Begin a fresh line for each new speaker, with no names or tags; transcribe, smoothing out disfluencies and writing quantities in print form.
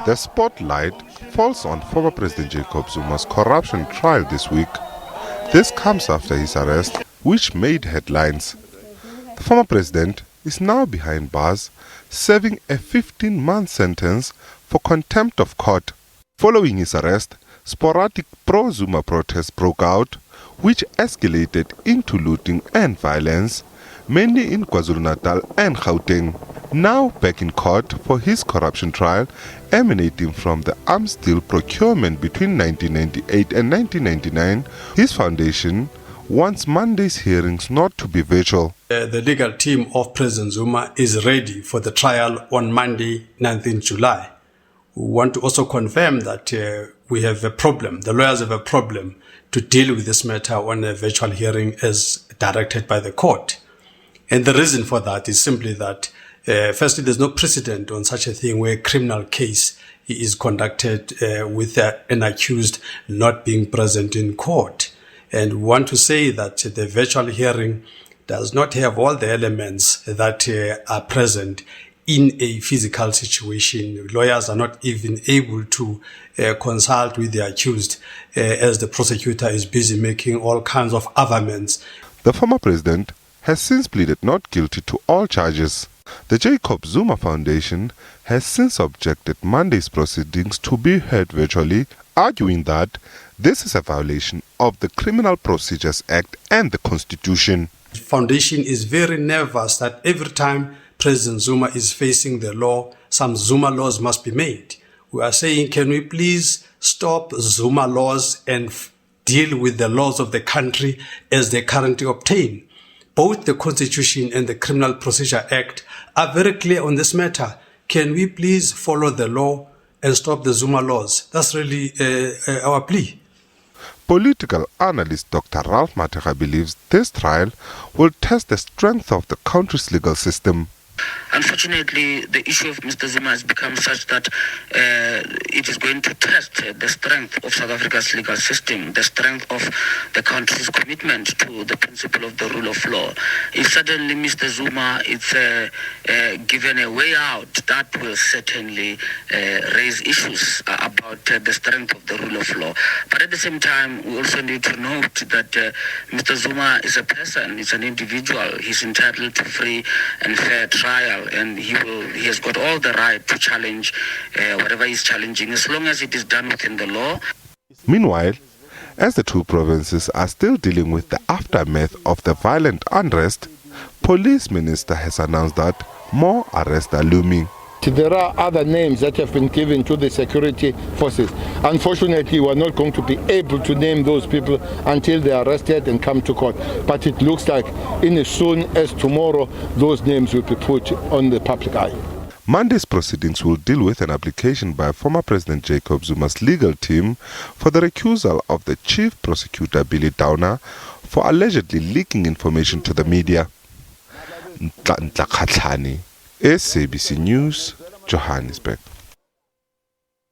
The spotlight falls on former President Jacob Zuma's corruption trial this week. This comes after his arrest, which made headlines. The former president is now behind bars, serving a 15-month sentence for contempt of court. Following his arrest, sporadic pro-Zuma protests broke out, which escalated into looting and violence, mainly in KwaZulu-Natal and Gauteng. Now back in court for his corruption trial emanating from the arms deal procurement between 1998 and 1999, his foundation wants Monday's hearings not to be virtual.
The legal team of President Zuma is ready for the trial on Monday, 19th July. We want to also confirm that we have a problem, the lawyers have a problem to deal with this matter on a virtual hearing as directed by the court. And the reason for that is simply that, firstly, there's no precedent on such a thing where a criminal case is conducted with an accused not being present in court. And we want to say that the virtual hearing does not have all the elements that are present in a physical situation. Lawyers are not even able to consult with the accused as the prosecutor is busy making all kinds of averments.
The former president has since pleaded not guilty to all charges. The Jacob Zuma Foundation has since objected Monday's proceedings to be heard virtually, arguing that this is a violation of the Criminal Procedures Act and the Constitution.
The foundation is very nervous that every time President Zuma is facing the law, some Zuma laws must be made. We are saying, can we please stop Zuma laws and deal with the laws of the country as they currently obtain? Both the Constitution and the Criminal Procedure Act are very clear on this matter. Can we please follow the law and stop the Zuma laws? That's really our plea.
Political analyst Dr. Ralph Matega believes this trial will test the strength of the country's legal system.
Unfortunately, the issue of Mr. Zuma has become such that it is going to test the strength of South Africa's legal system, the strength of the country's commitment to the principle of the rule of law. If suddenly Mr. Zuma is given a way out, that will certainly raise issues about the strength of the rule of law. But at the same time, we also need to note that Mr. Zuma is a person, is an individual. He's entitled to free and fair trial, and he has got all the right to challenge whatever he's challenging, as long as it is done within the law.
Meanwhile, as the two provinces are still dealing with the aftermath of the violent unrest, Police Minister has announced that more arrests are looming.
There are other names that have been given to the security forces. Unfortunately, we are not going to be able to name those people until they are arrested and come to court. But it looks like in as soon as tomorrow, those names will be put on the public eye.
Monday's proceedings will deal with an application by former President Jacob Zuma's legal team for the recusal of the Chief Prosecutor Billy Downer for allegedly leaking information to the media. SABC News, Johannesburg.